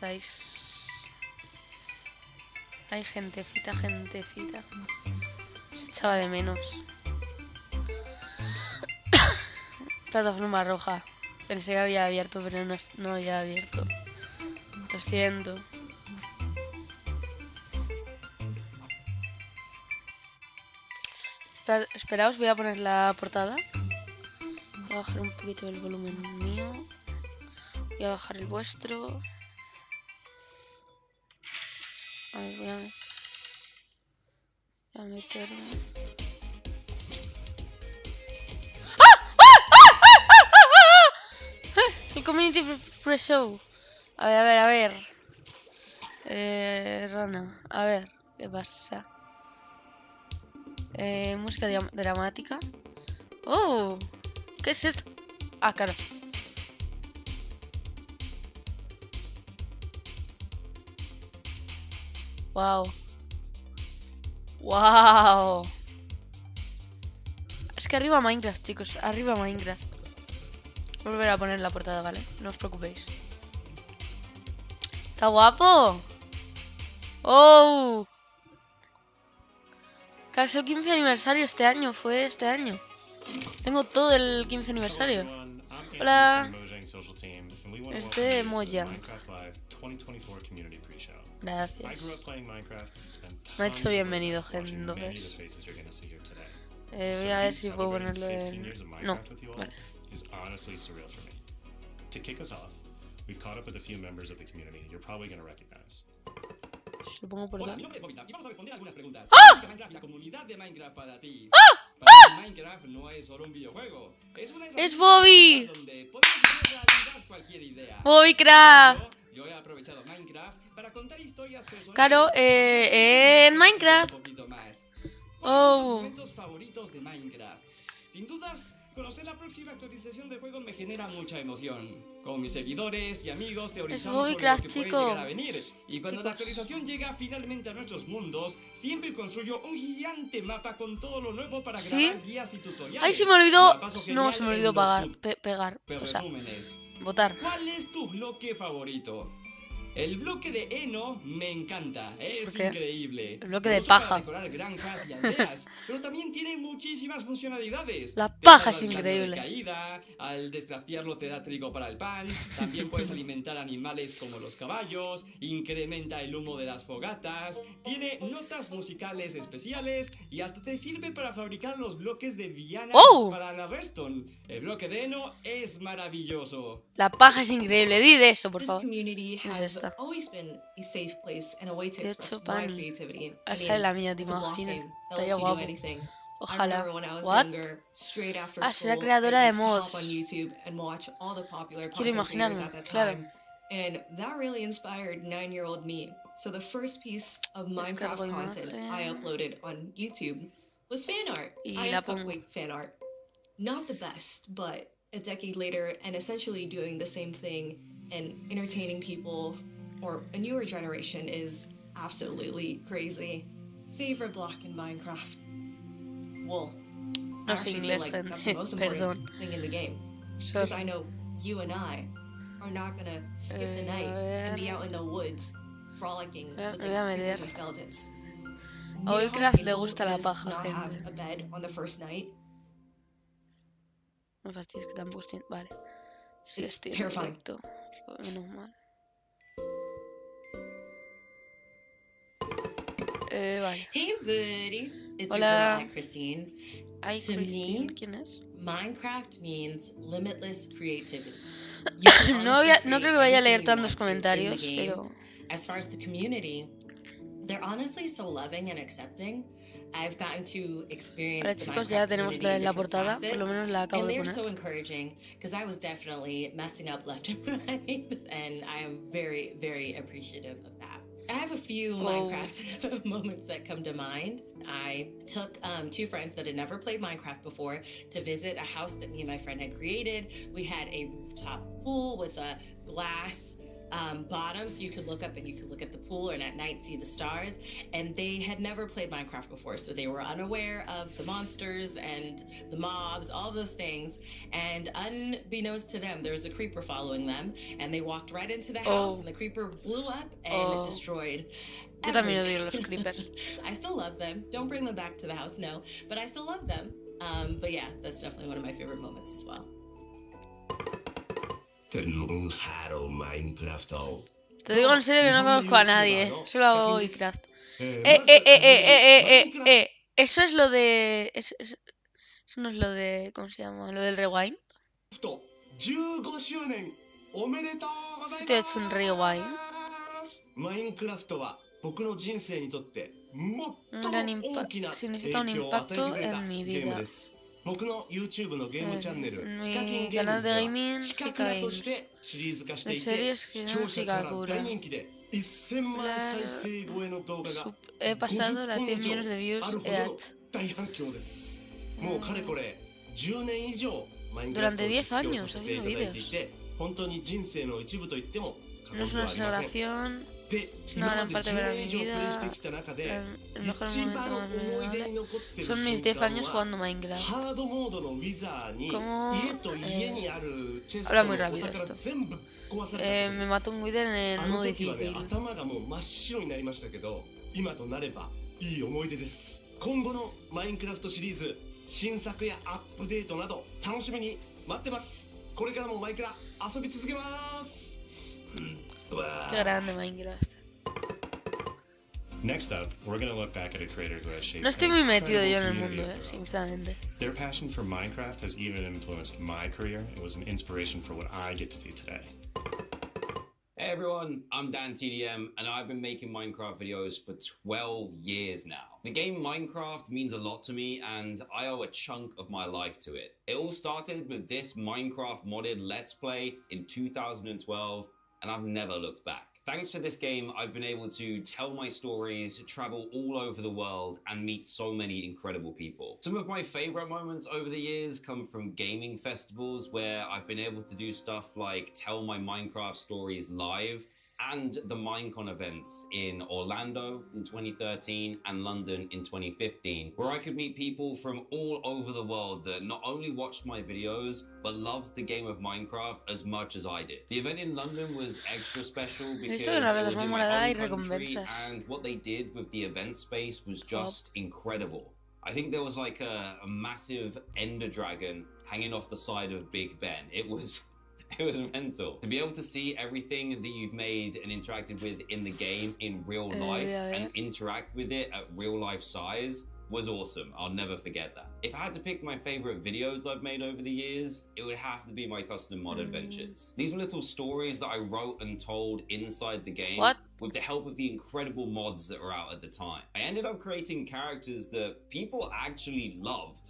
estáis? Hay gentecita, gentecita. Se echaba de menos. Plataforma roja. Pensé que había abierto, pero no había abierto. Lo siento. Esperaos, voy a poner la portada. Voy a bajar un poquito el volumen mío. Voy a bajar el vuestro. A ver, voy a meterme. El Community Press Show. A ver. Rana, a ver, ¿qué pasa? Música dramática. ¡Oh! ¿Qué es esto? Ah, claro. Wow. Wow. Es que arriba Minecraft, chicos. Arriba Minecraft. Voy a volver a poner la portada, ¿vale? No os preocupéis. ¡Está guapo! ¡Oh! Claro, es el 15 aniversario fue este año. Tengo todo el 15 aniversario. Hola. Es de Mojang. Gracias. Me ha hecho bienvenido, gente. Voy a ver si puedo ponerlo en... No, vale. Se lo pongo por Hola, acá. mi nombre es Bobby y vamos a responder algunas preguntas. ¡Ah! Minecraft y la comunidad de Minecraft para ti. ¡Ah! Para mí, Minecraft no es solo un videojuego. ¡Es Bobby! Donde podemos hacer realidad cualquier idea. Bobbycraft. Yo he aprovechado Minecraft para contar historias personales. Claro, en Minecraft. Un poquito más. ¿Cuáles son tus Oh. momentos favoritos de Minecraft? Sin dudas, conocer la próxima actualización del juego me genera mucha emoción. Con mis seguidores y amigos teorizamos sobre lo Bobbycraft, que puede chico. llegar a venir. Y cuando la Chicos. actualización llega finalmente a nuestros mundos, siempre construyo un gigante mapa con todo lo nuevo para ¿Sí? grabar guías y tutoriales. Ay, se me olvidó. La paso No, genial se me en olvidó los pegar. super O sea, resúmenes. votar. ¿Cuál es tu bloque favorito? El bloque de heno me encanta, es ¿Por qué? increíble. El bloque Lo de uso para paja. decorar granjas y aldeas, pero también tiene muchísimas funcionalidades. La Te paja salva es del daño increíble. de caída, al desgraciarlo te da trigo para el pan, también puedes alimentar animales como los caballos, incrementa el humo de las fogatas, tiene notas musicales especiales y hasta te sirve para fabricar los bloques de Diana ¡Oh! para la redstone. El bloque de heno es maravilloso. La paja es increíble. Di de eso, por This favor. community ¿Quién es has esta? always been a safe place and a way to De express hecho, my Pani. creativity. Esa es la mía, te it's a block imaginas. game that Estaría lets you do guapo. anything. I Ojalá. remember when I was What? younger, straight after Ah, será school, creadora I de used to hop mods. on YouTube and watch all the popular Quiero content creators imaginarme, at that claro. time. And that really inspired 9-year-old me. So the first piece of Minecraft Descargo content I imagen. uploaded on YouTube was fan art. Y la pongo. Wait, fan art. Not the best, but a decade later and essentially doing the same thing and entertaining people or a newer generation is absolutely crazy. Favorite block in Minecraft? Wool. No sé inglés, that's the most important perdón. thing in the game. Sorry. Because I know you and I are not gonna skip the night and be out in the woods frolicking with me voy a like, creepers meter. and skeletons. A Bobbycraft le gusta la paja, not have gente. a bed on the first night. No fastidies que tampoco estoy... Vale. Sí, It's estoy en terrifying. directo. Menos mal. Vale. Hey buddies, it's Hola. your girl, Christine. Ay, To Christine, me, ¿quién es? Minecraft means limitless creativity. No creo que vaya a leer tantos comentarios, pero... As far as the community, they're honestly so loving and accepting. I've gotten to experience Vale, the chicos, Minecraft ya tenemos community otra in vez la different portada. Por lo facets, menos la acabo and de they're so poner. encouraging because I was definitely messing up left and right, and I am very, very appreciative of that. I have a few Minecraft moments that come to mind. I took 2 friends that had never played Minecraft before to visit a house that me and my friend had created. We had a rooftop pool with a glass bottom, so you could look up and you could look at the pool, and at night see the stars. And they had never played Minecraft before, so they were unaware of the monsters and the mobs, all those things. And unbeknownst to them, there was a creeper following them, and they walked right into the house, and the creeper blew up and destroyed Yo también odio los creepers. I still love them. Don't bring them back to the house, no. But I still love them. But yeah, that's definitely one of my favorite moments as well. Te digo en serio que no conozco a nadie. Solo hago Minecraft. Eso es lo de... Eso no es lo de... ¿Cómo se llama? Lo del rewind. Te he hecho un rewind. Significa un impacto en mi vida. Mi canal de gaming, Hika Games. De series que no Hikakura. He pasado las 10 millones de views durante 10 años haciendo vídeos. No es una celebración, es una gran parte de mi vida, el mejor momento más memorable. Son mis 10 años jugando Minecraft. ¿Cómo? Habla muy rápido esto. Me mató un Wither en el modo difícil. 今後のマインクラフトシリーズ新作やアップデートなど楽しみに待ってます。これからもマイクラ遊び続けます。Qué grande Minecraft. Next up, we're going to look back at a creator who has shaped No estoy muy metido yo en el incredible mundo, community of their own. sinceramente. Their passion for Minecraft has even influenced my career. It was an inspiration for what I get to do today. Hey everyone, I'm Dan TDM, and I've been making Minecraft videos for 12 years now. The game Minecraft means a lot to me, and I owe a chunk of my life to it. It all started with this Minecraft modded Let's Play in 2012, and I've never looked back. Thanks to this game, I've been able to tell my stories, travel all over the world, and meet so many incredible people. Some of my favorite moments over the years come from gaming festivals where I've been able to do stuff like tell my Minecraft stories live, and the Minecon events in Orlando in 2013 and London in 2015, where I could meet people from all over the world that not only watched my videos, but loved the game of Minecraft as much as I did. The event in London was extra special because it was in my home country, and what they did with the event space was just incredible. I think there was like a massive ender dragon hanging off the side of Big Ben. It was mental. To be able to see everything that you've made and interacted with in the game in real life and interact with it at real life size was awesome. I'll never forget that. If I had to pick my favorite videos I've made over the years, it would have to be my custom mod adventures. These were little stories that I wrote and told inside the game with the help of the incredible mods that were out at the time. I ended up creating characters that people actually loved.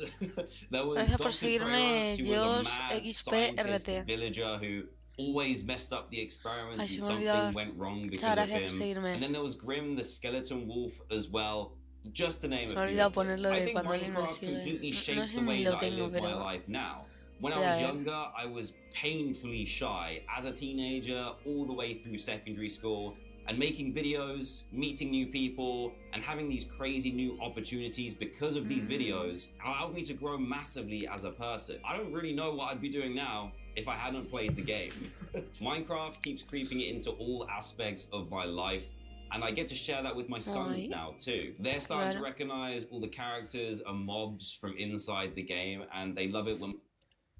There was Dr. Treos, who was a mad scientist villager who always messed up the experiments and something went wrong because of him. And then there was Grim the skeleton wolf as well. Just to name a few. I think Minecraft completely shaped the way that I live my life now. When I was younger, I was painfully shy as a teenager all the way through secondary school, and making videos, meeting new people, and having these crazy new opportunities because of these videos allowed me to grow massively as a person. I don't really know what I'd be doing now if I hadn't played the game. Minecraft keeps creeping into all aspects of my life, and I get to share that with my sons now too. They're starting to recognize all the characters and mobs from inside the game, and they love it when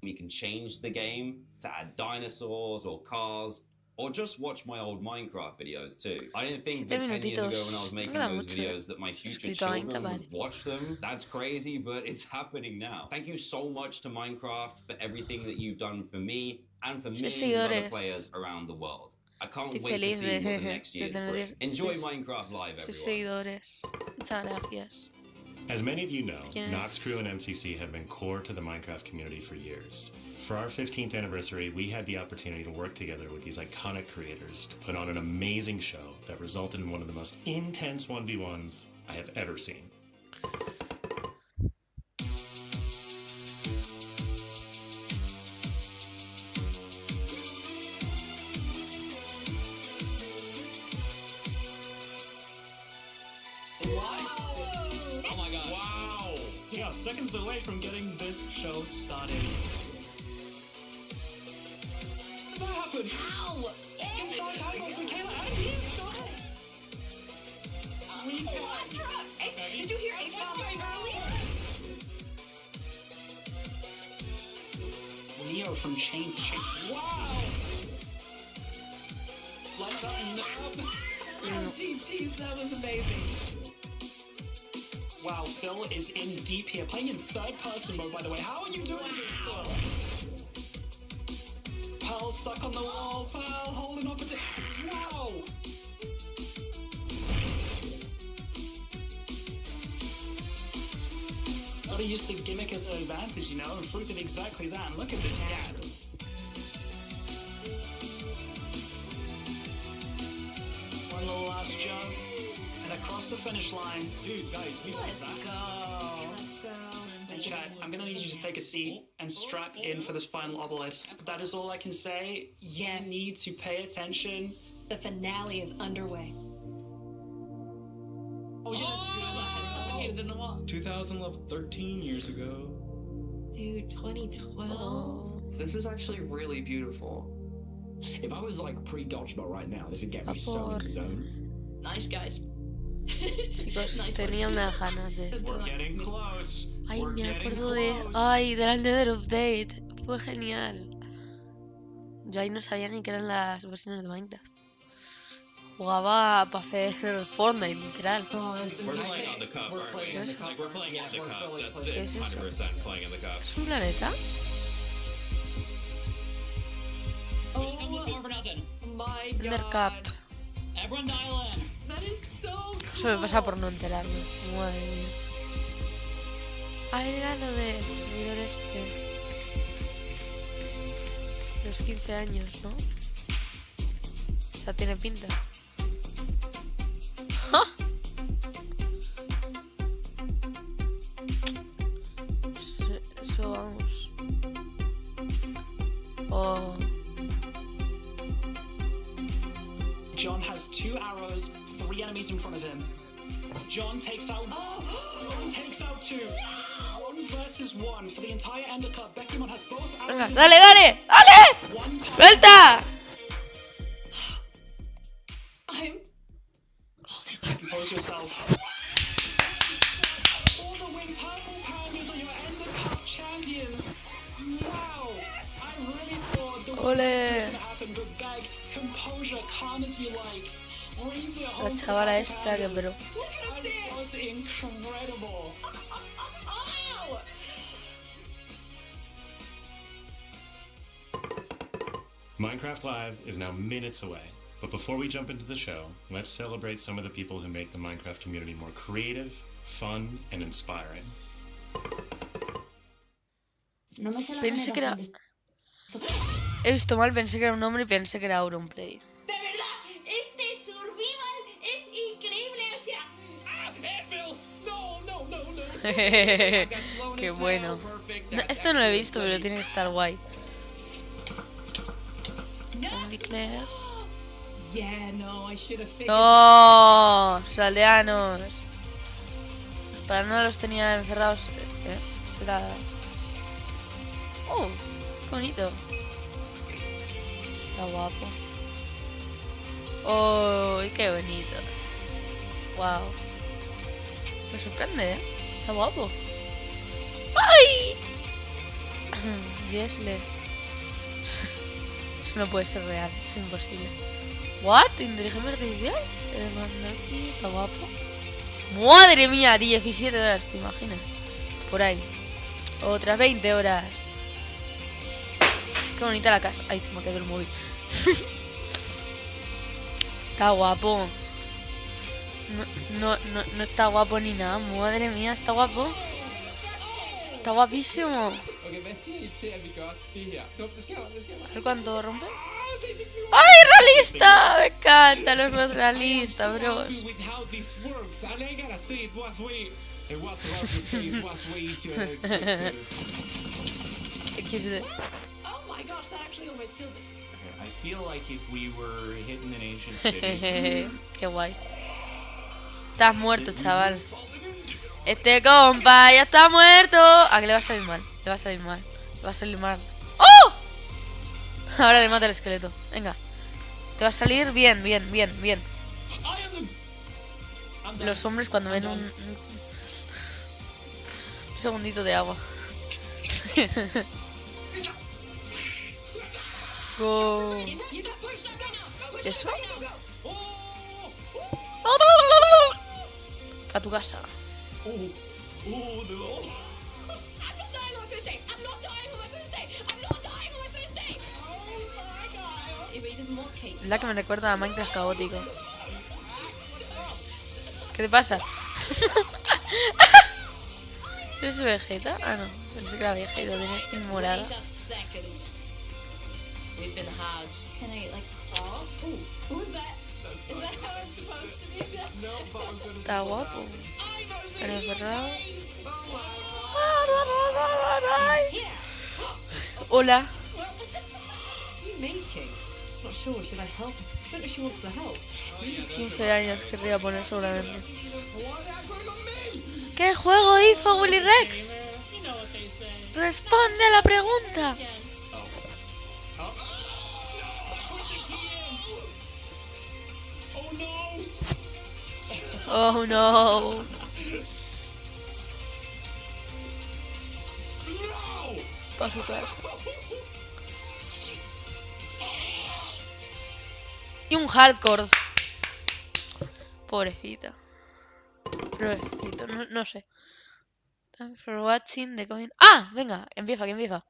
we can change the game to add dinosaurs or cars, or just watch my old Minecraft videos too. I didn't think that 10 years ago when I was making those videos that my future children would watch them. That's crazy, but it's happening now. Thank you so much to Minecraft for everything that you've done for me and for millions of other players around the world. I can't wait to see what the next year's bring. Enjoy Minecraft Live, everyone. Muchas gracias. As many of you know, Nox Crew and MCC have been core to the Minecraft community for years. For our 15th anniversary, we had the opportunity to work together with these iconic creators to put on an amazing show that resulted in one of the most intense 1v1s I have ever seen. my god. Wow. Yeah, seconds away from getting this show started. What happened? Ow! Inside Hylos, Michaela, Angie, stop it! Did you hear H-bomb earlier? Neo from Chain to Chain. Wow! Like that nub. Oh, GG's, that was amazing. Wow, Phil is in deep here, playing in third person mode, by the way. How are you doing this, Phil? Pearl stuck on the wall, Pearl holding up a wow! Gotta use the gimmick as an advantage, you know, and Fruit did exactly that, and look at this gap. One little last jump, and across the finish line. Dude, guys, we got that. Let's go. And chat, I'm gonna need you to take a seat and strap in for this final obelisk. That is all I can say. Yes. You need to pay attention. The finale is underway. Oh, yeah, suffocated in the wall. 2011, 13 years ago. Dude, 2012. Oh. This is actually really beautiful. If I was like pre-dodgeball right now, this would get me so in the zone. Nice, guys. Chicos, Nice tenía one. unas ganas de esto. We're getting close. Ay, We're me getting acuerdo de... close. Ay, del Nether Update. Fue genial. Yo ahí no sabía ni qué eran las versiones de Minecraft. Jugaba para hacer Fortnite, literal. We're playing on the cup, aren't we? in the Like, we're playing in the cup. That's ¿Qué it. es eso? 100% playing in the cup. ¿Es un planeta? Oh, my Undercap. god. Everyone dial in. That is so cool. Eso me pasa por no enterarme. Madre mía. Ah, era lo del servidor este. Los 15 años, ¿no? O sea, tiene pinta. ¡Ja! Eso vamos. Oh. John has 2 arrows, 3 enemies in front of him. John takes out 1. John takes out 2. 1 versus 1 for the entire Ender Cup. Beckymon has both arrows. Venga, in dale, dale, dale. One time. ¡Suelta! Compose yourself. For the win, Purple Pounders are your Ender Cup champions. Wow. I really thought the Ole. worst was going to happen, but Beg, composure, calm as you like. Raise it home La for the chavala Purple esta que Pounders. pero... That was incredible. Minecraft Live is now minutes away, but before we jump into the show, let's celebrate some of the people who make the Minecraft community more creative, fun, and inspiring. Pensé que era... He visto mal, pensé que era un hombre y pensé que era Auronplay. De verdad, este survival es increíble, o sea. Qué bueno. No, esto no lo he visto, pero tiene que estar guay. Only Claire. Yeah, no, I should have figured. ¡No! Los aldeanos. Para nada los tenía encerrados. Será... ¡Oh! ¡Qué bonito! Está guapo. ¡Oh! ¡Qué bonito! ¡Wow! Me sorprende, ¿eh? Está guapo. ¡Ay! Yesless. Eso no puede ser real, es imposible. ¿What? ¿Inteligencia artificial? Está guapo. ¡Madre mía! 17 horas, ¿te imaginas? Por ahí. Otras 20 horas. Qué bonita la casa. Ay, se me ha quedado el móvil. Está guapo. No está guapo ni nada. Madre mía, está guapo. Está guapísimo. A ver cuánto rompe. ¡Ay, realista! Me encanta los más realistas, bros. Oh my gosh, that actually almost killed me. I feel like if we were hitting an ancient city. Qué guay. Estás muerto, chaval. Este compa ya está muerto. ¿A que le va a salir mal? Le va a salir mal. Le va a salir mal. ¡Oh! Ahora le mata el esqueleto. Venga. Te va a salir bien, bien, bien, bien. Los hombres cuando ven un segundito de agua. Go. ¿Eso? A tu casa. Es la que me recuerda a Minecraft caótico. ¿Qué te pasa? ¿Es Vegeta? Ah, no. Pensé que era Vegeta. Tenía skin morada. Está guapo. Está cerrado. Hola. 15 años querría poner seguramente. ¿Qué juego hizo Willy Rex? Responde a la pregunta. Oh no. Pa' su casa. Y un hardcore. Pobrecita. Pobrecito, no sé. Thanks for watching the coin. ¡Ah! Venga, empieza, que empieza.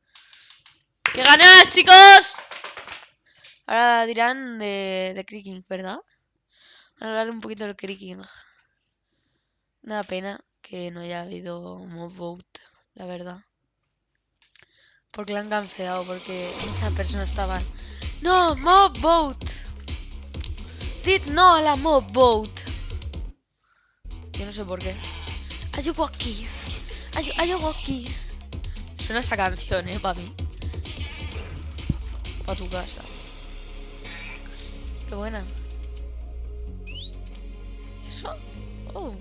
¡Que ganas, chicos! Ahora dirán de creaking, ¿verdad? Van a hablar un poquito del creaking. Una pena que no haya habido mob vote, la verdad. Porque la han cancelado, porque muchas personas estaban. ¡No! ¡Mob vote! ¡Did no a la mob vote! Yo no sé por qué. Ayugo aquí. Ayugo aquí. Suena esa canción, para mí. Para tu casa. Qué buena. ¿Eso? Oh.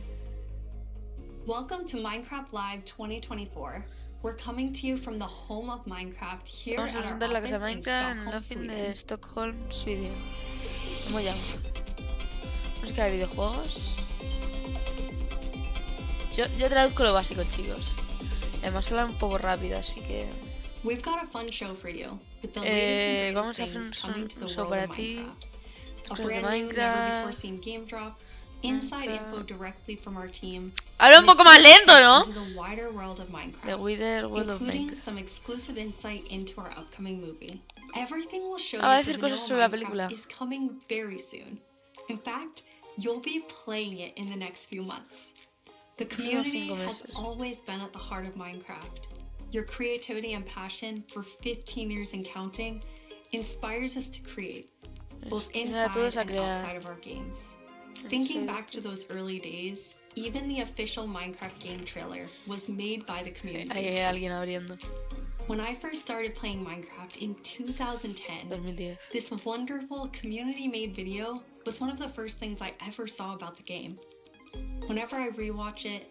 Welcome to Minecraft Live 2024. We're coming to you from the home of Minecraft here Vamos a at our presentar la casa de office in Minecraft en el Stockholm, office de Sweden. Stockholm, Sweden. ¿Cómo llama? Música de videojuegos. Yo traduzco lo básico, chicos. Además hablan un poco rápido, así que... We've got a fun show for you. With the latest and vamos greatest a hacer things coming to un the show world para of ti. Minecraft. A Cosas de brand new, never before Minecraft. seen game drop. Inside info directly from our team. Habla un poco más lento, ¿no? Into the wider world of The Minecraft, Wither World of including Minecraft. some exclusive insight into our upcoming movie. Everything we'll show Va a you for decir the cosas vanilla sobre la Minecraft película. is coming very soon. In fact, you'll be playing it in the next few months. The community 5 has meses. always been at the heart of Minecraft. Your creativity and passion for 15 years and counting inspires us to create, both inside todos a and crear. outside of our games. Thinking back to those early days, even the official Minecraft game trailer was made by the community. Hay alguien abriendo. When I first started playing Minecraft in 2010, 2010. this wonderful community-made video was one of the first things I ever saw about the game. Whenever I rewatch it,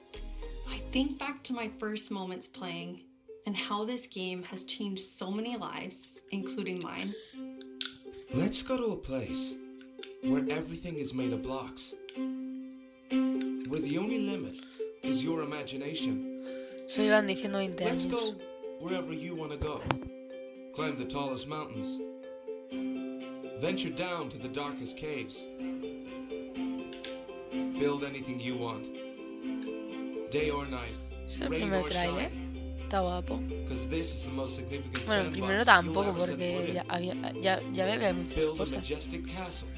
I think back to my first moments playing and how this game has changed so many lives, including mine. Let's go to a place where everything is made of blocks, where the only limit is your imagination. Eso iban diciendo 20 Let's años. go wherever you want to go. Climb the tallest mountains. Venture down to the darkest caves. Build anything you want. Day or night. Es el rain primer or tráiler. shine. Está guapo. Because this is the most significant Bueno, el sandbox primero you'll tampoco, ever set porque foot in. ya veo que hay muchas Build a cosas. majestic castle.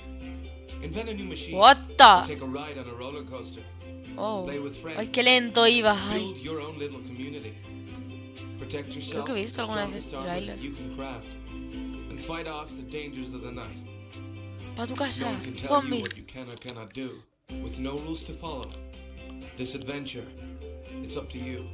Invent a new machine. What Or the? take a ride on a roller coaster. Oh. Play with friends. Ay, qué lento iba. Build Ay. your own little community. Protect yourself. Creo que he visto with alguna vez strongest este armor tráiler. that you can craft. And fight off the dangers of the night. Pa' tu No casa. one can tell you Zombie. what you can or cannot do. With no rules to follow. This adventure, it's up to you.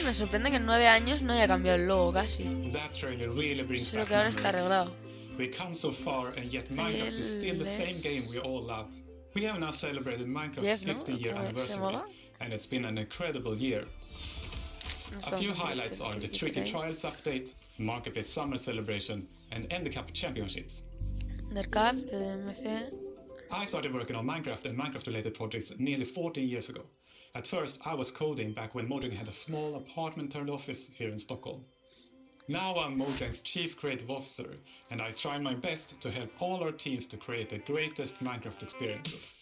Me sorprende que en 9 años no haya cambiado el logo casi. That trailer really brings Solo back que ahora está memories. arreglado. We've come so far and yet Minecraft is still the same game we all love. We have now celebrated Minecraft's 50-year anniversary, and it's been an incredible year. A few highlights are the Tricky Trials update, Marketplace Summer Celebration, and End Cup Championships. I started working on Minecraft and Minecraft-related projects nearly 14 years ago. At first, I was coding back when Mojang had a small apartment-turned-office here in Stockholm. Now I'm Mojang's Chief Creative Officer, and I try my best to help all our teams to create the greatest Minecraft experiences.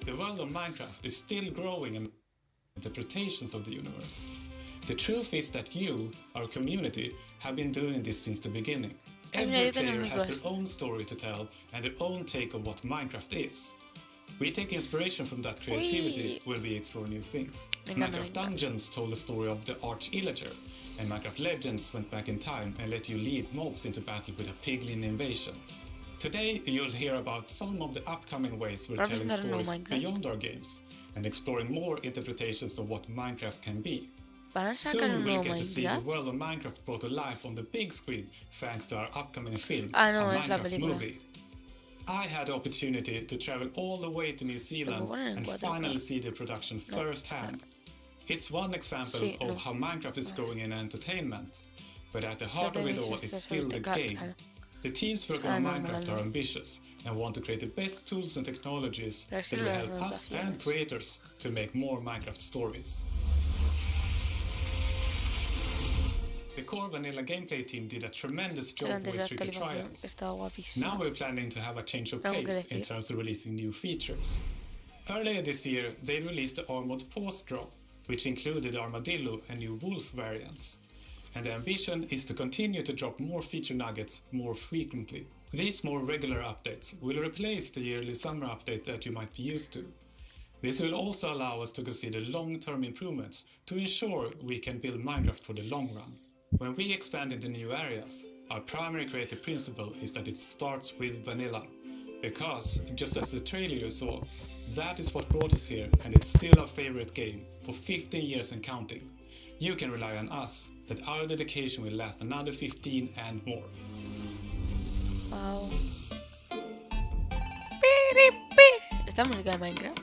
The world of Minecraft is still growing in interpretations of the universe. The truth is that you, our community, have been doing this since the beginning. Every player has their own story to tell and their own take on what Minecraft is. We take inspiration from that creativity when we explore new things. Minecraft Dungeons told the story of the Arch-Illager, and Minecraft Legends went back in time and let you lead mobs into battle with a piglin invasion. Today you'll hear about some of the upcoming ways we're telling stories beyond our games and exploring more interpretations of what Minecraft can be. Soon we'll get to see the world of Minecraft brought to life on the big screen thanks to our upcoming film, a Minecraft movie. I had the opportunity to travel all the way to New Zealand and finally see the production firsthand. It's one example of how Minecraft is growing in entertainment, but at the heart of it all is still the game. The teams working on Minecraft are ambitious and want to create the best tools and technologies that will help us and creators to make more Minecraft stories. The core vanilla gameplay team did a tremendous job with Tricky Trials. Now we're planning to have a change of pace in terms of releasing new features. Earlier this year, they released the Armored Paws drop, which included Armadillo and new Wolf variants. And the ambition is to continue to drop more feature nuggets more frequently. These more regular updates will replace the yearly summer update that you might be used to. This will also allow us to consider long-term improvements to ensure we can build Minecraft for the long run. When we expand into new areas, our primary creative principle is that it starts with vanilla. Because, just as the trailer you saw, that is what brought us here and it's still our favorite game for 15 years and counting. You can rely on us that our dedication will last another 15 and more. Wow. ¿Esta música de Minecraft?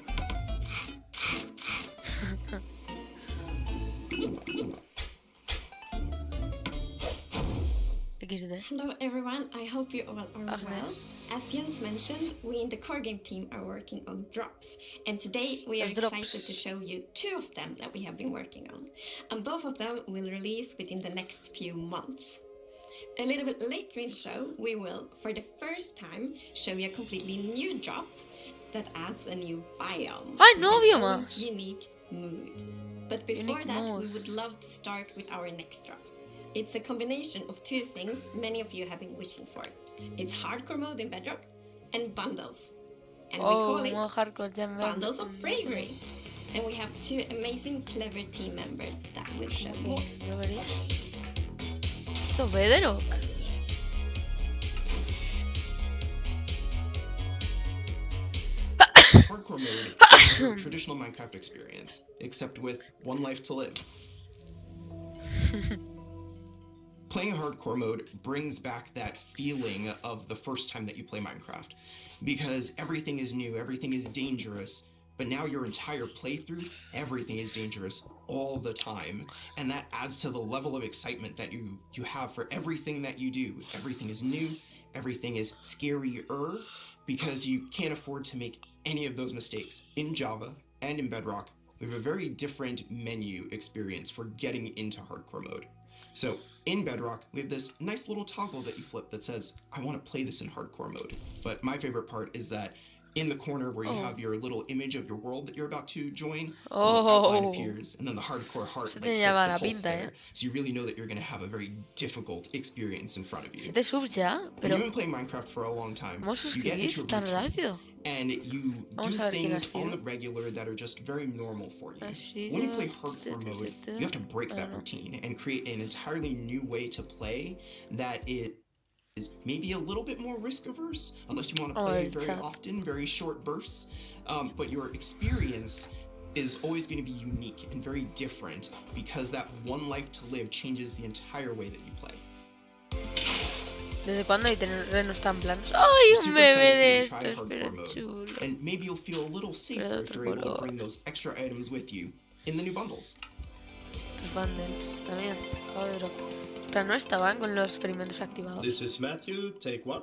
Hello everyone, I hope you all are well. As Jens mentioned, we in the core game team are working on drops, and today we are excited to show you 2 of them that we have been working on, and both of them will release within the next few months. A little bit later in the show, we will, for the first time, show you a completely new drop that adds a new biome. Unique mood. But before that, we would love to start with our next drop. It's a combination of 2 things many of you have been wishing for. It's hardcore mode in Bedrock and bundles. And we call it Bundles of Bravery. And we have 2 amazing, clever team members that will show more. So Bedrock. Hardcore mode is a traditional Minecraft experience, except with 1 life to live. Playing hardcore mode brings back that feeling of the first time that you play Minecraft, because everything is new, everything is dangerous, but now your entire playthrough, everything is dangerous all the time, and that adds to the level of excitement that you have for everything that you do. Everything is new, everything is scarier, because you can't afford to make any of those mistakes. In Java and in Bedrock, we have a very different menu experience for getting into hardcore mode. So in Bedrock, we have this nice little toggle that you flip that says, I want to play this in hardcore mode. But my favorite part is that in the corner where you have your little image of your world that you're about to join, the outline appears, and then the hardcore heart starts to pulse there. So you really know that you're going to have a very difficult experience in front of you. When you've been playing Minecraft for a long time, you get into a routine, and you do things on the regular that are just very normal for you. When you play hardcore mode, you have to break that routine and create an entirely new way to play that is maybe a little bit more risk averse, unless you want to play very often, very short bursts. But your experience is always going to be unique and very different, because that 1 life to live changes the entire way that you play. ¿Desde cuándo hay tener renos tan planos? ¡Ay, un bebé de estos! Pero chulo. And maybe you'll feel a little safer if you're able to bring those extra items with you in the new bundles. Los bundles también. Joder. Pero no estaban con los experimentos activados. This is Matthew, take one.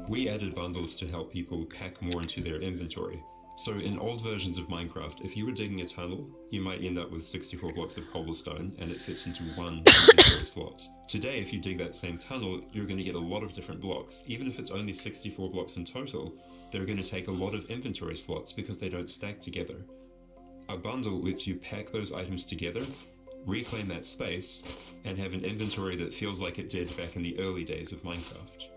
We added bundles to help people pack more into their inventory. So in old versions of Minecraft, if you were digging a tunnel, you might end up with 64 blocks of cobblestone and it fits into one inventory slot. Today, if you dig that same tunnel, you're going to get a lot of different blocks. Even if it's only 64 blocks in total, they're going to take a lot of inventory slots because they don't stack together. A bundle lets you pack those items together, reclaim that space, and have an inventory that feels like it did back in the early days of Minecraft.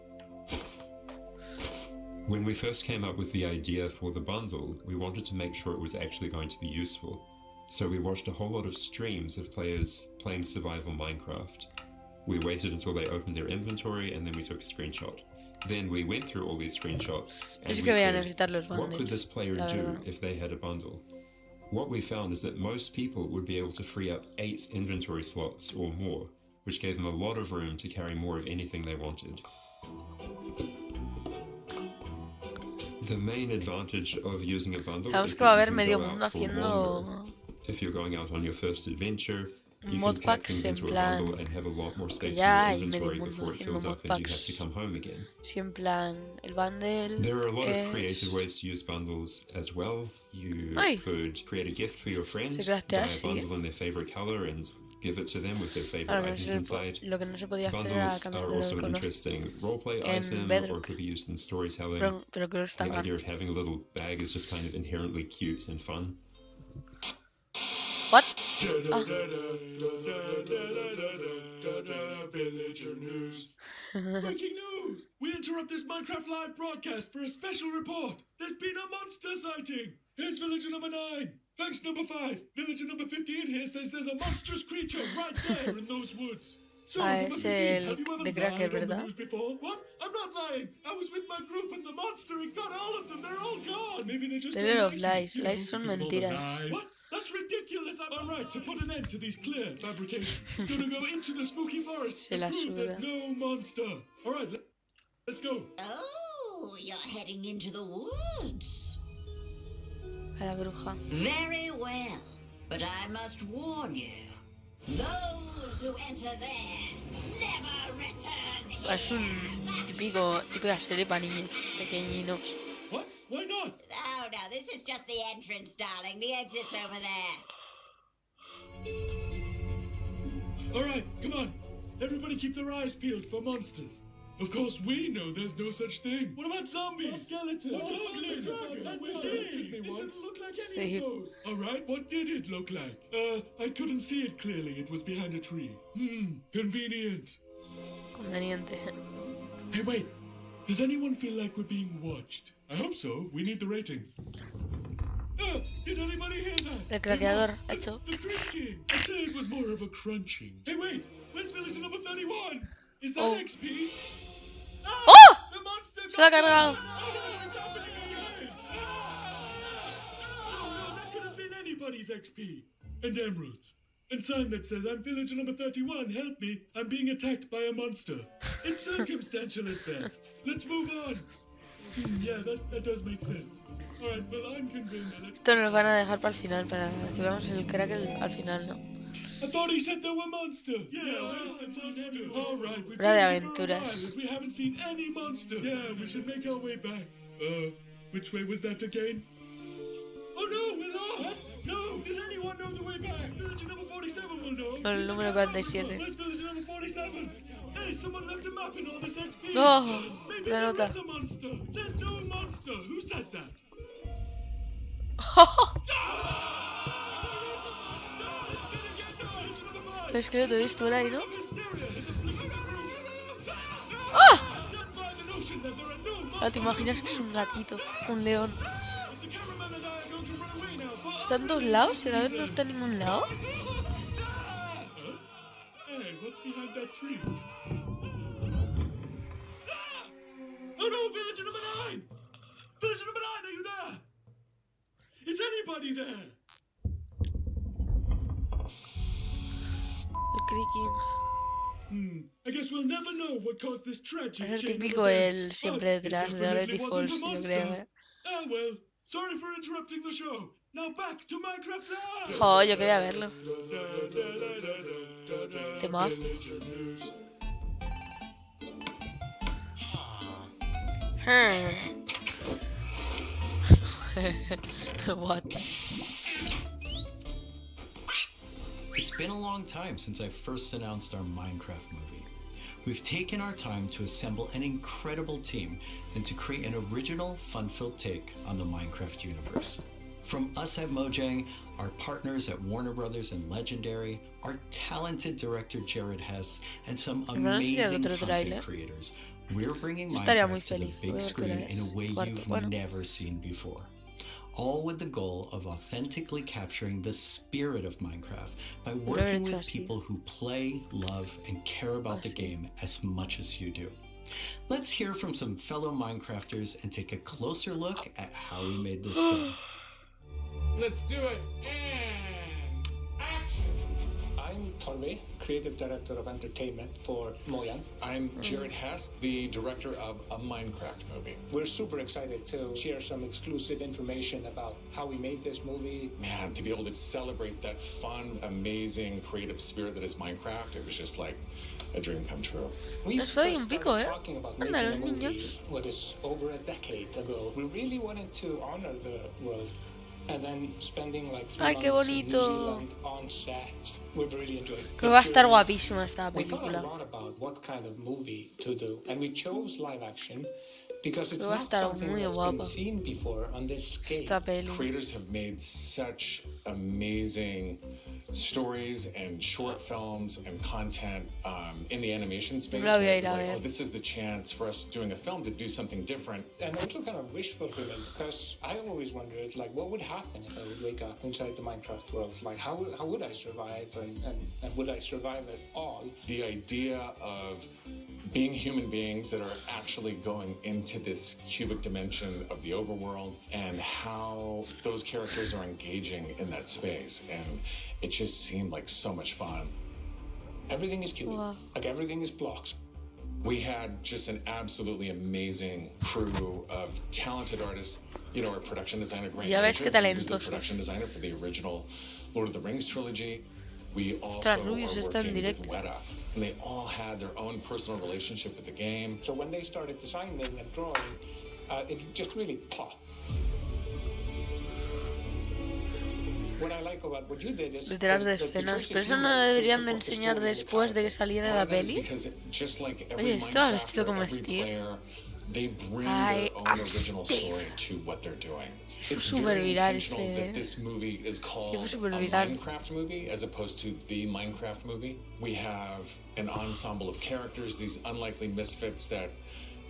When we first came up with the idea for the bundle, we wanted to make sure it was actually going to be useful. So we watched a whole lot of streams of players playing survival Minecraft. We waited until they opened their inventory and then we took a screenshot. Then we went through all these screenshots and we said, what could this player do if they had a bundle? What we found is that most people would be able to free up 8 inventory slots or more, which gave them a lot of room to carry more of anything they wanted. The main advantage of using a bundle is that you can go out for longer. If you're going out on your first adventure, you can pack things into a bundle and have a lot more space in your inventory before it fills up and you have to come home again. There are a lot of creative ways to use bundles as well. You could create a gift for your friend, buy a bundle in their favorite color and give it to them with their favorite items inside. Bundles are also an interesting roleplay item or could be used in storytelling. The idea of having a little bag is just kind of inherently cute and fun. What? Villager news. Breaking news! We interrupt this Minecraft live broadcast for a special report. There's been a monster sighting. Here's villager number 9. Thanks, number 5. Villager number 15 here says there's a monstrous creature right there in those woods. So, es el de Cracker, ¿verdad? What? I'm not lying. I was with my group and the monster and got all of them. They're all gone. Maybe they just. The lot of lies. Lies son mentiras. What? That's ridiculous. I'm right to put an end to these clear fabrications. Gonna go into the spooky forest and prove there's no monster. All right, let's go. Oh, you're heading into the woods. A la bruja. Very well, but I must warn you. Those who enter there never return here. Es un típica serie para niños pequeñinos. What? Why not? Oh no, this is just the entrance, darling. The exit's over there. All right, come on. Everybody keep their eyes peeled for monsters. Of course, we know there's no such thing. What about zombies? Skeletons? It didn't look like any of those. All right, what did it look like? I couldn't see it clearly. It was behind a tree. Convenient. Conveniente. Hey, wait. Does anyone feel like we're being watched? I hope so. We need the ratings. Did anybody hear that? El craqueador, hecho. The creaking. I'd say it was more of a crunching. Hey, wait. Where's villager number 31? Is that XP? ¡Oh! Se lo ha cargado. No, that could have been anybody's XP. And emeralds. And sign that says, I'm villager number 31, help me, I'm being attacked by a monster. It's circumstantial at best. Let's move on. Yeah, that does make sense. Alright, well, I'm convinced that Esto nos lo van a dejar para el final, para que veamos el crack al final, ¿no? I thought he said there were monsters. Yeah, where's the monster? All right, we've Hora de aventuras. We haven't seen any monster. Yeah, we should make our way back. Which way was that again? Oh no, we're lost. No, does anyone know the way back? Villager number 47 will know. El número 47. Where's villager number 47? Hey, someone left a map in all this XP. No, maybe la there nota. is a monster. There's no monster. Who said that? El esqueleto de esto ahí, ¿no? ¡Ah! Ah, ¿te imaginas que es un gatito? Un león. ¿Está en todos lados? ¿El ave no está en ningún lado? Hey, what's behind that tree? Oh no, villager number 9! Villager number 9, are you there? Is anybody there? El creaking. I guess we'll never know what caused this tragic Es el chain of típico events, él siempre but it detrás de definitely Gravity wasn't Falls, a yo monster. creo. Ah, well, sorry for interrupting the show. Now back to Minecraft Live. Jo, yo quería verlo. Temazo. What? It's been a long time since I first announced our Minecraft movie. We've taken our time to assemble an incredible team and to create an original, fun-filled take on the Minecraft universe. From us at Mojang, our partners at Warner Brothers and Legendary, our talented director Jared Hess, and some amazing content creators, we're bringing Minecraft to the big screen in a way you've never seen before. All with the goal of authentically capturing the spirit of Minecraft by working with people who play, love, and care about the game as much as you do. Let's hear from some fellow Minecrafters and take a closer look at how we made this film. Let's do it. And action. I'm Torve, creative director of entertainment for Mojang. I'm Jared Hess, the director of a Minecraft movie. We're super excited to share some exclusive information about how we made this movie. Man, to be able to celebrate that fun, amazing, creative spirit that is Minecraft, it was just like a dream come true. We first started talking about making a movie, what is over a decade ago. We really wanted to honor the world. And then spending like 3 months in New Zealand on set. We've really enjoyed it. Creo que va a estar guapísima esta We thought película. a lot about what kind of movie to do, and we chose live action because it's Creo que va a not estar something muy that's been guapa seen before on this scale. esta peli. Creators have made such amazing stories and short films and content in the animation space. La voy a It ir was a like, ver. oh, this is the chance for us doing a film to do something different. And also kind of wish fulfillment, because I always wondered, like, what would happen if I would wake up inside the Minecraft world? Like, how would I survive, and would I survive at all? The idea of being human beings that are actually going into this cubic dimension of the overworld and how those characters are engaging in that space. And it just seemed like so much fun. Everything is cubic. Wow. Like, everything is blocks. We had just an absolutely amazing crew of talented artists. You know, our production designer, Grant Ya ves qué Andrew, who's the talentosos. production designer for the original Lord of the Rings trilogy. We also Ostras, Rubius are está en working directo. with Weta. And they all had their own personal relationship with the game. So when they started designing and drawing, it just really popped. What I like about what you did is Detrás de that the escenas. choices Pero eso you no made lo to deberían de support the enseñar story and the después de que saliera la That is peli. because just like every Oye, este va Minecrafter, vestido como every Steve. player, they bring Ay, their own a original Steve. story to what they're doing. Sí, fue It's súper very viral intentional ese, that this movie is called fue súper a viral. Minecraft movie as opposed to the Minecraft movie. We have an ensemble of characters, these unlikely misfits that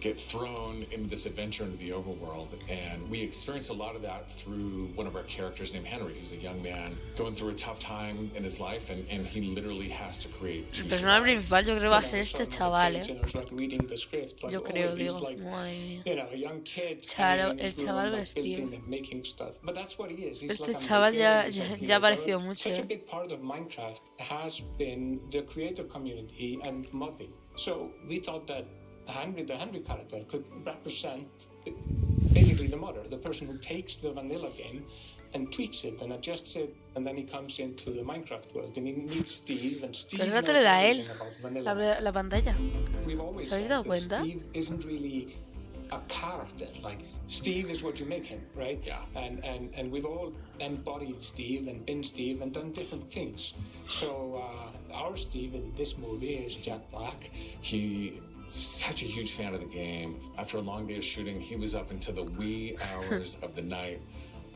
get thrown into this adventure into the overworld, and we experience a lot of that through one of our characters named Henry, who's a young man going through a tough time in his life, and he literally has to create El to personaje survive. principal yo creo que va a ser este chaval, And I was like reading the script, like, Yo oh, creo, he's digo, like, madre mía. you know, a young kid Charo- hanging in his el chaval room, like, vestido. building and making stuff. But that's what he is. He's Este like a chaval maker, ya, he's a ya ha creator. aparecido mucho. Such a big part of Minecraft has been the creator community and modding. So we thought that Henry, the Henry character, could represent basically the modder, the person who takes the vanilla game and tweaks it and adjusts it, and then he comes into the Minecraft world and he meets Steve, and Steve Todo el knows rato le da a él everything about vanilla. la pantalla. We've always ¿Os habéis said dado that cuenta? Steve isn't really a character. Like, Steve is what you make him, right? Yeah. And we've all embodied Steve and been Steve and done different things. So our Steve in this movie is Jack Black. He's such a huge fan of the game. After a long day of shooting, he was up into the wee hours of the night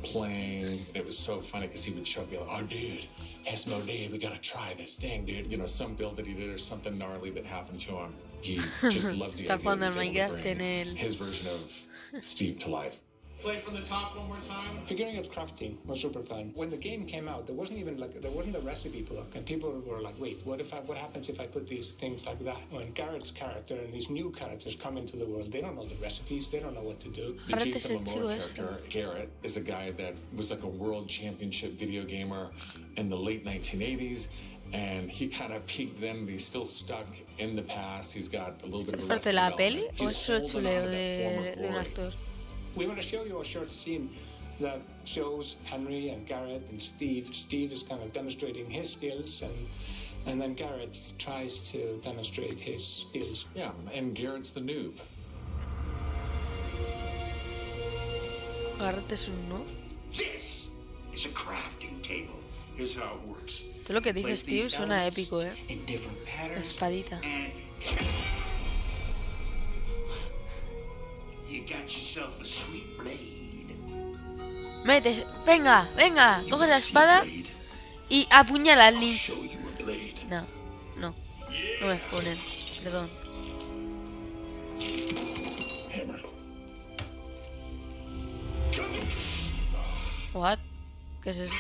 playing. It was so funny because he would show up and be like, oh, dude, Esmodee, we gotta try this thing, dude. You know, some build that he did or something gnarly that happened to him. He just loves the Está idea jugando that al he's able Minecraft to en bring el... his version of Steve to life. Play from the top one more time. Figuring out crafting was super fun. When the game came out, there wasn't a recipe book, and people were like, "Wait, what happens if I put these things like that?" When Garrett's character and these new characters come into the world, they don't know the recipes, they don't know what to do. The Jason Momoa character, Garrett, is a guy that was like a world championship video gamer in the late 1980s, And he kind of peaked then, but he's still stuck in the past. He's got a little bit of ¿Es parte de la peli o es solo chuleo de un actor? We want to show you a short scene that shows Henry and Garrett and Steve. Steve is kind of demonstrating his skills, and then Garrett tries to demonstrate his skills. Yeah, and Garrett's the noob. Garrett es un noob. This is a crafting table. Here's how it works. Todo lo que dice Steve suena épico, In different patterns. Espadita. You got yourself a sweet blade. Mete, venga, venga, coge la espada y apuñala al Link. No me funen, perdón. What? ¿Qué es eso?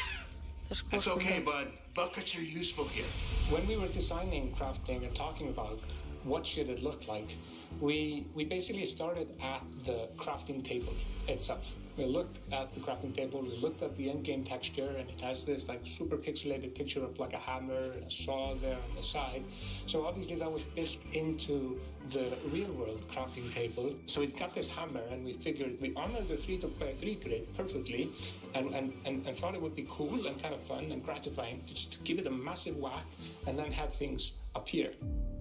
That's okay, bud. Buckets are useful here. When we were designing crafting and talking about what should it look like, we basically started at the crafting table itself. We looked at the crafting table, we looked at the end-game texture, and it has this like super pixelated picture of like a hammer and a saw there on the side. So obviously that was built into the real-world crafting table. So it got this hammer, and we figured we honored the 3x3 grid perfectly, and thought it would be cool and kind of fun and gratifying just to give it a massive whack and then have things appear.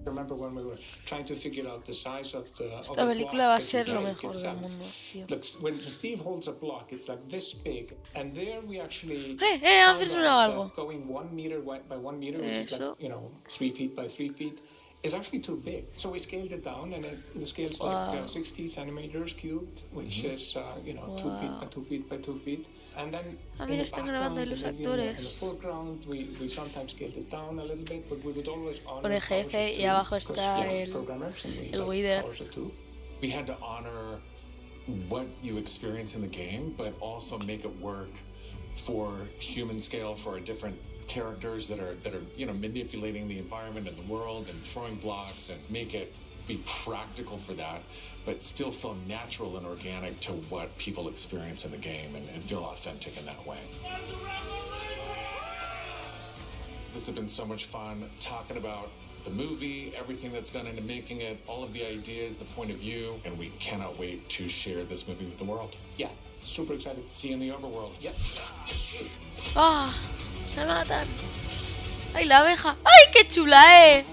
Remember when we were trying to figure out the size of the Esta película va a ser lo mejor del mundo, tío. Look, when Steve holds a block, it's like this big, and there we actually han censurado algo. Going 1 meter by 1 meter, which is like 3 feet by 3 feet, is actually too big. So we scaled it down, and the scale's like 60 centimeters cubed, which is 2 feet by 2 feet by 2 feet. And then mira, están grabando ahí los actores. in the foreground, we sometimes scaled it down a little bit, but we would always honor Pone jefe y abajo está el Wither. We had to honor what you experience in the game, but also make it work for human scale for our different characters that are manipulating the environment and the world and throwing blocks, and make it be practical for that, but still feel natural and organic to what people experience in the game, and feel authentic in that way. This has been so much fun talking about the movie, everything that's gone into making it, all of the ideas, the point of view, and we cannot wait to share this movie with the world. Yeah, super excited to see you in the overworld. Yep. Se matan. ¡Ay, la abeja! ¡Ay, qué chula es!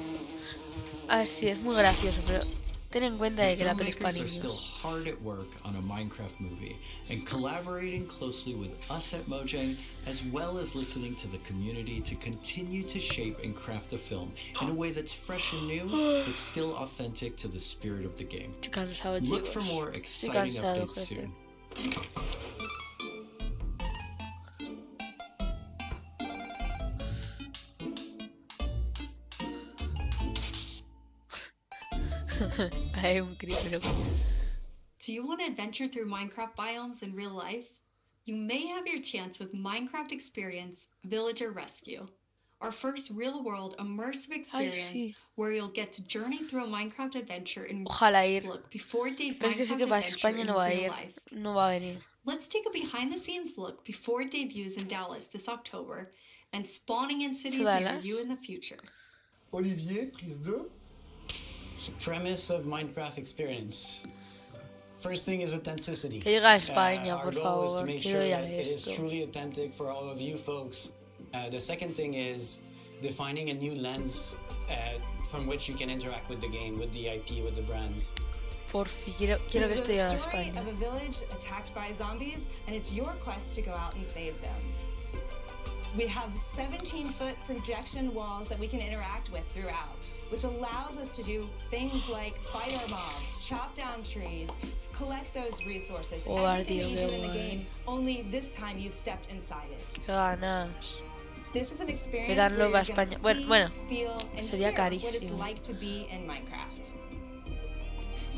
A ver, sí, es muy gracioso, pero ten en cuenta de que la peli es para niños. Still hard at work on a Minecraft movie and collaborating closely with us at Mojang, as well as listening to the community to continue to shape and craft the film in a way that's fresh and new, but still authentic to the spirit of the game. Look for more exciting updates soon. Hay un crimen. Do you want to adventure through Minecraft biomes in real life? You may have your chance with Minecraft Experience Villager Rescue, our first real-world immersive experience where you'll get to journey through a Minecraft adventure in look before Dave's Minecraft adventure in real life. No va a venir. Let's take a behind-the-scenes look before it debuts in Dallas this October and spawning in cities near you in the future. Olivier, prise 2. Premise of Minecraft Experience. First thing is authenticity. Que llega a España, Our por goal is favor. to make Quiero sure ir a that it is esto. truly authentic for all of you folks. The second thing is defining a new lens from which you can interact with the game, with the IP, with the brand. Por fin, quiero que esto llegue a It's the story España. of a village attacked by zombies, and it's your quest to go out and save them. We have 17-foot projection walls that we can interact with throughout, which allows us to do things like fight our mobs, chop down trees, collect those resources. Everything that you do in the game, only this time you've stepped inside it. Qué ganas. This is an experience Me dan where luego a you're gonna España. see, Bueno, feel, and sería hear what it's carísimo. like to be in Minecraft.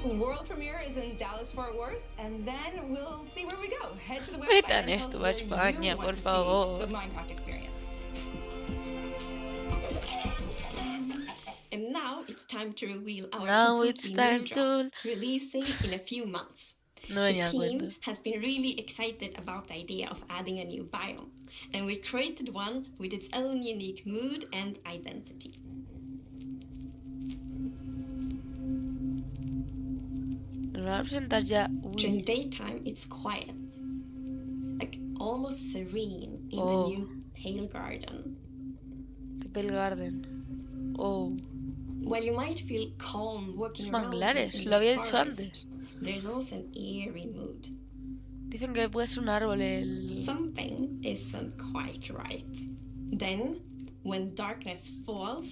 World premiere is in Dallas-Fort Worth, and then we'll see where we go. Head to the website Metan and tell esto a us where you España, want por to see favor. the Minecraft experience. And now it's time to reveal our Now it's completely new time drop, releasing in a few months. No the venía al team cuento. has been really excited about the idea of adding a new biome, and we created one with its own unique mood and identity. Nos van a presentar ya. During daytime, it's quiet, like almost serene in the new Pale Garden. The Pale Garden. Oh. While you might feel calm walking around Manglares, in lo había this dicho forest, antes. there's also an eerie mood. Dicen que puede ser un árbol el... Something isn't quite right. Then, when darkness falls,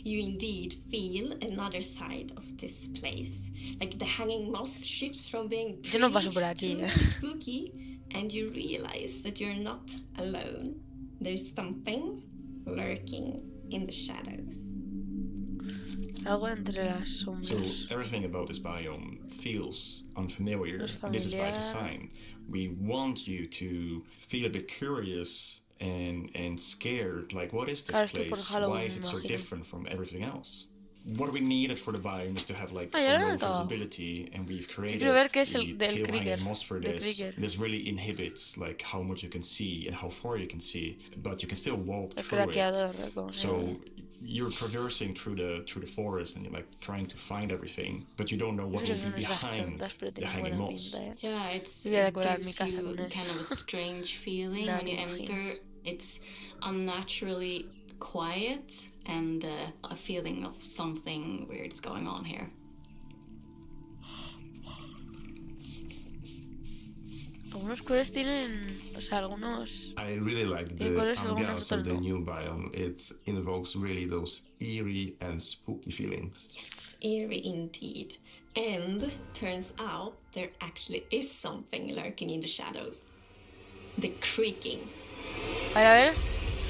you indeed feel another side of this place. Like the hanging moss shifts from being Yo no paso por aquí, pretty to spooky, and you realize that you're not alone. There's something lurking in the shadows. Algo entre las sombras. So everything about this biome feels unfamiliar. This is by design. We want you to feel a bit curious and scared. Like, what is this place? Why is it so different from everything else? What we needed for the biome is to have like low visibility, and we've created the hanging moss for this. This really inhibits like how much you can see and how far you can see, but you can still walk through it. So you're traversing through the forest and you're like trying to find everything, but you don't know what will be behind the hanging moss. Yeah, it gives you kind of a strange feeling when you enter. It's unnaturally quiet and a feeling of something weird's going on here. Algunos colores tienen, o sea, algunos. I really like the ambiance of the new biome. It invokes really those eerie and spooky feelings. Yes, eerie indeed. And turns out there actually is something lurking in the shadows. The creaking. A ver.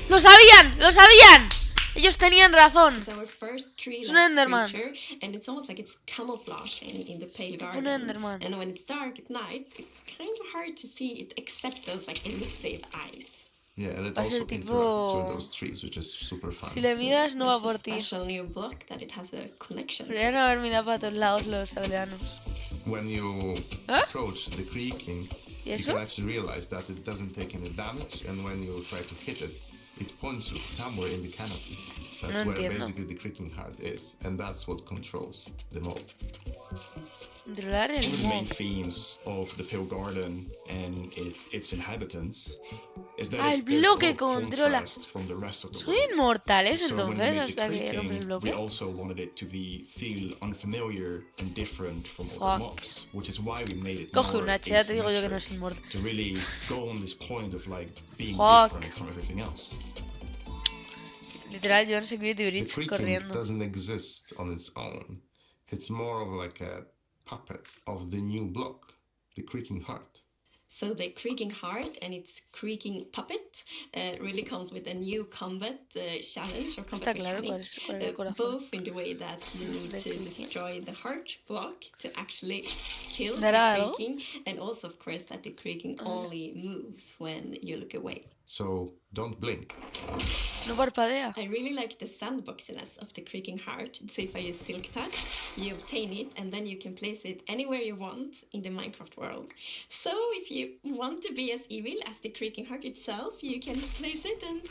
¡Lo sabían! ¡Lo sabían! Ellos tenían razón. Es un Enderman. And it's almost like it's camouflaging in the pale garden. And when it's dark at night, it's kind of hard to see it except those like elusive eyes. Yeah, and it also interacts with those trees, which is super fun. Si le miras no va por ti. Special new block that it has a connection. Podrían haber mirado para todos lados los aldeanos. When you approach the creaking, you can actually realize that it doesn't take any damage, and when you try to hit it, it points you somewhere in the canopies. That's where basically the creaking heart is, and that's what controls the mob. One of the main themes of the Pale Garden and its inhabitants is that it's a contrast from the rest of the world. Son inmortales So when we entonces made hasta the que rompes el creaking, bloque. we also wanted it to feel unfamiliar and different from other mobs, which is why we made it Coge more un hacha, ya te digo yo que no es asymmetric, inmortal. to really go on this point of like being different from everything else. Literal, John Security The Bridge creaking corriendo. doesn't exist on its own. It's more of like a puppet of the new block, the creaking heart. So the creaking heart and its creaking puppet really comes with a new combat challenge or combat mechanic, both in the way that you need to destroy the heart block to actually kill the creaking, and also of course that the creaking only moves when you look away. So don't blink. No parpadea. I really like the sandboxiness of the creaking heart. So if I use Silk Touch, you obtain it and then you can place it anywhere you want in the Minecraft world. So if you want to be as evil as the creaking heart itself, you can place it and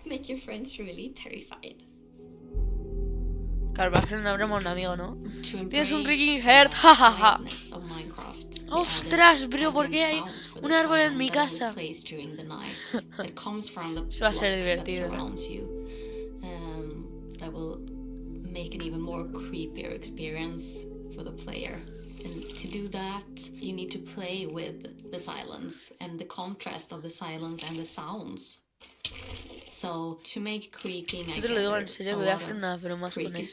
make your friends really terrified. Claro, va a hacer una broma a un amigo, ¿no? Tienes un creaking heart, jajaja. Ostras, bro, ¿por qué hay un árbol en mi casa? Eso va a ser divertido. That will make an even more creepier experience for the player. And to do that, you need to play with the silence and the contrast of the silence and the sounds. So to make creaking, I Yo te lo digo en serio, voy a hacer unas bromas con con el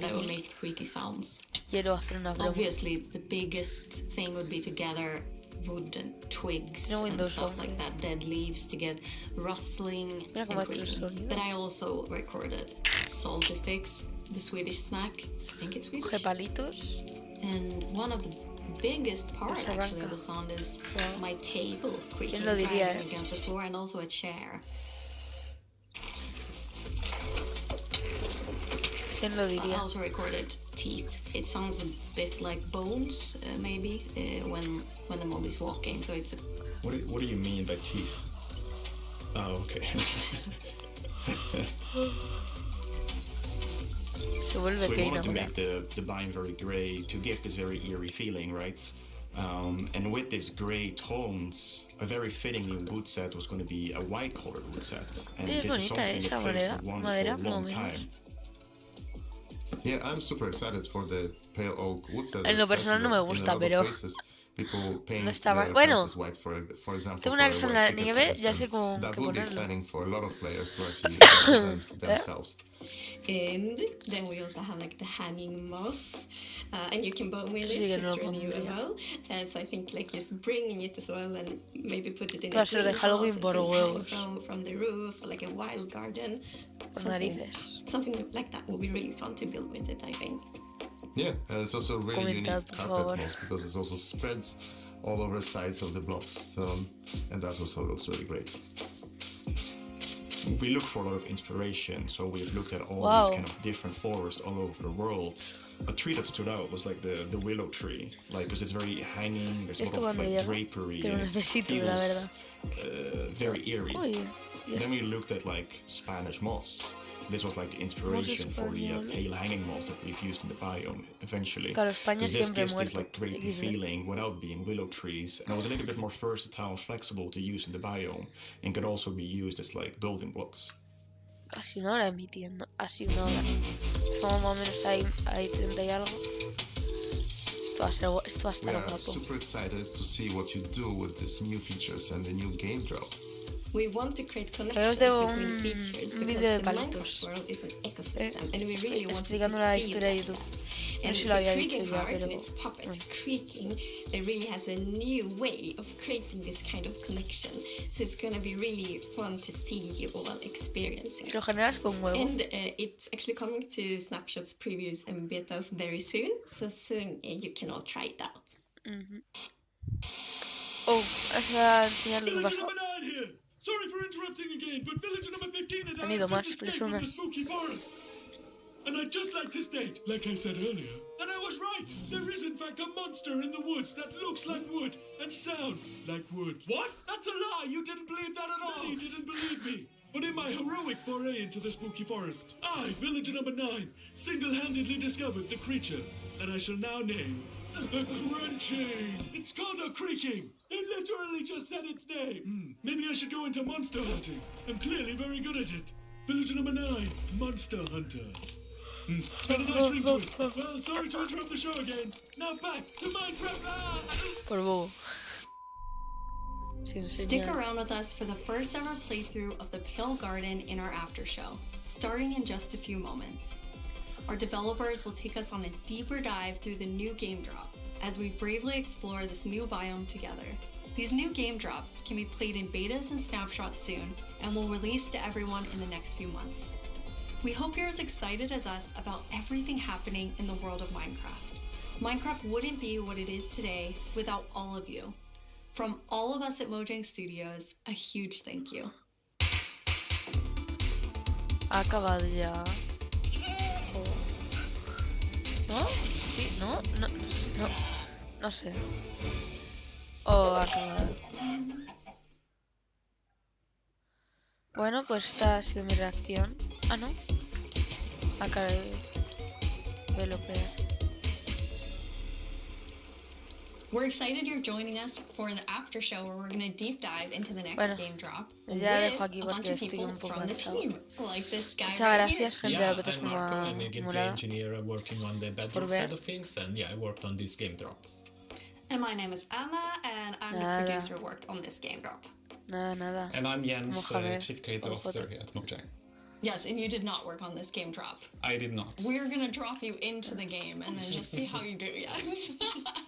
that will make creaky sounds. Quiero hacer una broma. Obviously, the biggest thing would be to gather wood and twigs and stuff like that, dead leaves to get rustling and creaking. But I also recorded salty sticks, the Swedish snack. I think it's Swedish. Palitos. And one of the biggest part actually of the sound is my table creaking against the floor, and also a chair. ¿Quién lo diría? I also recorded teeth. It sounds a bit like bones, maybe, when the mob is walking. So it's. What do you mean by teeth? Oh, okay. So we wanted to make the biome very gray to give this very eerie feeling, right? And with these gray tones, a very fitting new wood set was going to be a white colored wood set. And this is something that players have wanted for a long time. Yeah, I'm super excited for the pale oak wood set. En lo personal no me gusta, pero no está mal. Bueno, tengo una casa en la nieve, ya sé cómo que ponerlo. And then we also have like the hanging moss, and you can bone wheel it, so it's renewable. So I think like just bringing it as well and maybe put it in a greenhouse from the roof, or like a wild garden. Something like that will be really fun to build with it, I think. Yeah, and it's also really unique carpet moss because it also spreads all over the sides of the blocks, and that also looks really great. We look for a lot of inspiration, so we've looked at all these kind of different forests all over the world. A tree that stood out was like the willow tree, like because it's very hanging, there's a lot of like drapery, and it feels very eerie. Then we looked at like Spanish moss. This was like the inspiration for the pale hanging moss that we've used in the biome eventually. Because this gives this like drapey feeling without being willow trees, and it was a little bit more versatile and flexible to use in the biome, and could also be used as like building blocks. Casi una hora emitiendo, así una hora. Somos más o menos ahí 30 y algo. Esto va a estar guapo. We are super excited to see what you do with these new features and the new game drop. We want to create connections between features because the Minecraft world is an ecosystem, and we really want to feel that. And the creaking heart and its puppet creaking, it really has a new way of creating this kind of connection. So it's gonna be really fun to see you all experiencing it. And it's actually coming to Snapshot's previews and betas very soon. So soon you can all try it out. Oh, esa enseñar lo que pasó. Sorry for interrupting again, but villager number 15 and I have just escaped from the spooky forest. And I'd just like to state, like I said earlier, that I was right. There is in fact a monster in the woods that looks like wood and sounds like wood. What? That's a lie. You didn't believe that at all. No, you didn't believe me. But in my heroic foray into the spooky forest, I, villager number 9, single-handedly discovered the creature that I shall now name the Crunching. It's called a creaking. It literally just said its name. Maybe I should go into monster hunting. I'm clearly very good at it. Villager number 9, Monster Hunter. It's got a nice ring to it. Well, sorry to interrupt the show again. Now back to Minecraft. Por bobo. Stick around with us for the first ever playthrough of the Pale Garden in our after show, starting in just a few moments. Our developers will take us on a deeper dive through the new game drop as we bravely explore this new biome together. These new game drops can be played in betas and snapshots soon and will release to everyone in the next few months. We hope you're as excited as us about everything happening in the world of Minecraft. Minecraft wouldn't be what it is today without all of you. From all of us at Mojang Studios, a huge thank you. Ha acabado ya. ¿No? Sí, no, no sé. Oh, ha acabado. Bueno, pues esta ha sido mi reacción. Ah, no. Acá el We're excited you're joining us for the after show where we're going to deep dive into the next game drop with a bunch of people from the team, like this guy right here. Yeah, I'm Marco. I'm a gameplay engineer working on the bedrock side of things, and yeah, I worked on this game drop. And my name is Anna, and I'm the producer who worked on this game drop. Nada. And I'm Jens, Chief Creative Officer here at Mojang. Yes, and you did not work on this game drop. I did not. We're going to drop you into the game and then just see how you do, yes.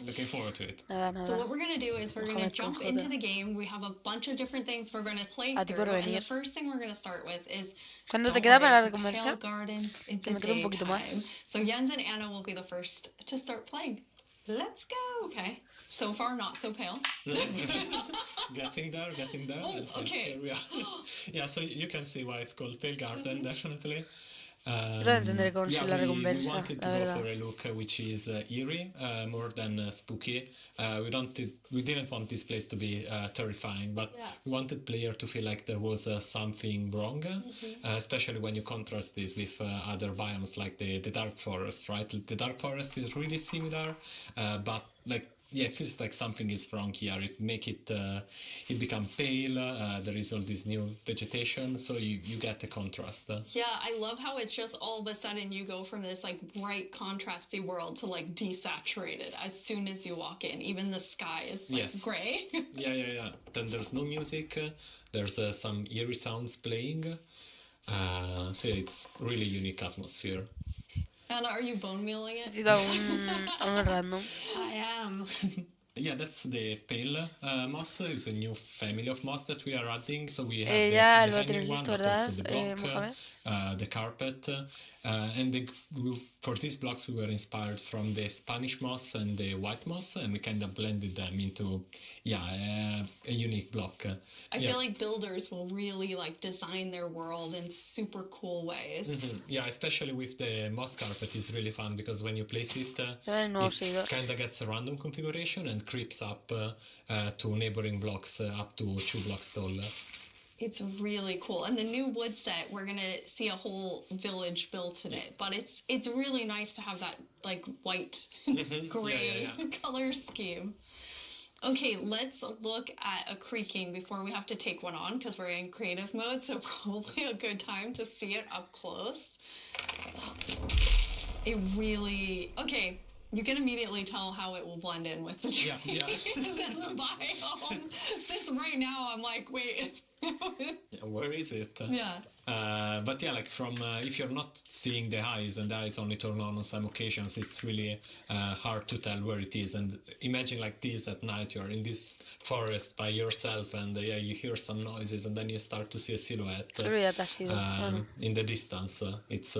Looking forward to it. So what we're going to do is we're going to jump into the game. We have a bunch of different things we're going to play through. And the first thing we're going to start with is ¿Cuándo te queda para la Pale Garden in the daytime. So Jens and Anna will be the first to start playing. Let's go. Okay. So far, not so pale. Getting there. Oh, okay. Yeah, so you can see why it's called Pale Garden, definitely. Yo también tendré que conseguir la recompensa, we wanted to la go verdad. for a look which is eerie, more than spooky. We didn't want this place to be terrifying, but we wanted player to feel like there was something wrong, especially when you contrast this with other biomes like the dark forest, right? The dark forest is really similar, but like it feels like something is wrong here. It make it become pale. There is all this new vegetation, so you get the contrast. Yeah, I love how it's just all of a sudden you go from this like bright, contrasty world to like desaturated as soon as you walk in. Even the sky is like gray. Yeah. Then there's no music. There's some eerie sounds playing. So it's really unique atmosphere. Anna, are you bone mealing it? Sí, da un random. I am. Yeah, that's the pale moss. It's a new family of moss that we are adding. So we have Ya the lo hanging tienes one, listo, but ¿verdad, also the block, Mohamed? the carpet. For these blocks, we were inspired from the Spanish moss and the white moss, and we kind of blended them into, a unique block. I feel like builders will really like design their world in super cool ways. Yeah, especially with the moss carpet is really fun because when you place it, it kind of gets a random configuration and creeps up to neighboring blocks up to 2 blocks tall. It's really cool. And the new wood set, we're going to see a whole village built in it. But it's really nice to have that like white, gray color scheme. Okay, let's look at a creaking before we have to take one on because we're in creative mode. So probably a good time to see it up close. It really... Okay. You can immediately tell how it will blend in with the trees and the biome. Since right now I'm like, wait. Where is it? Yeah. But yeah, like from if you're not seeing the eyes and the eyes only turn on some occasions, it's really hard to tell where it is. And imagine like this at night, you're in this forest by yourself, and you hear some noises, and then you start to see a silhouette in the distance. It's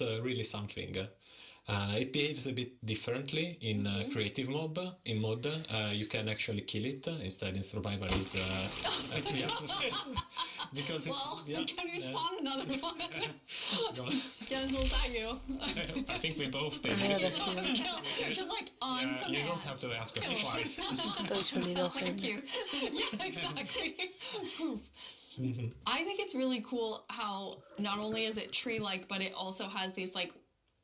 really something. It behaves a bit differently in creative mode. In mod, you can actually kill it. Instead, in survival, is because can you spawn another one? Jens, was that you? I think we both did. You're like on command. You don't have to ask us twice. Thank you. Yeah, exactly. I think it's really cool how not only is it tree-like, but it also has these like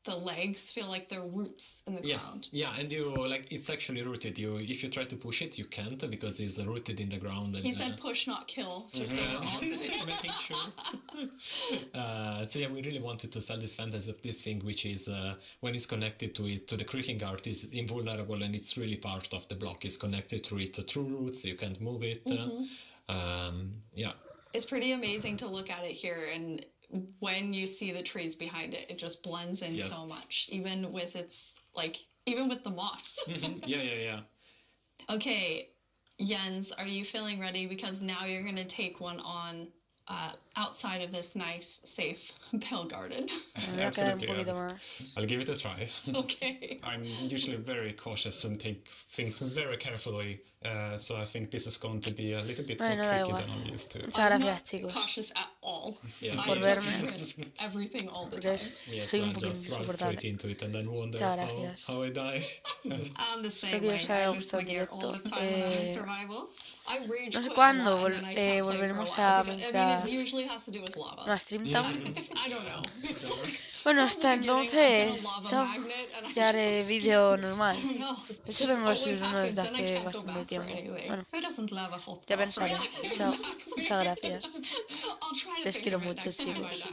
the legs feel like they're roots in the ground. Yeah, and it's actually rooted. If you try to push it, you can't because it's rooted in the ground. And, he said push, not kill, just so we're all making sure. So we really wanted to sell this fantasy of this thing, which is when it's connected to the creaking art, is invulnerable, and it's really part of the block. It's connected to it through roots. You can't move it. It's pretty amazing to look at it here, and when you see the trees behind it, it just blends in so much, even with the moss. Yeah. Okay, Jens, are you feeling ready? Because now you're going to take one on outside of this nice, safe pale garden. Absolutely. I'll give it a try. Okay. I'm usually very cautious and take things very carefully, so I think this is going to be a little bit more tricky than I'm used to. I'm not cautious at all. I just risk everything all the time. Yes, I just run straight into it and then wonder how I die. I'm the same way. I lose my gear all the time when I'm in survival. I rage No sé quit cuándo a lot and then I can't play for a volveremos while. a I mean, Minecraft. it usually has to do with lava. ¿No stream town? I don't know. Bueno, hasta entonces, chao. Ya haré vídeo normal. Eso tengo que subir uno desde hace bastante tiempo. Bueno, ya pensaré. Chao. Muchas gracias. Les quiero mucho, chicos.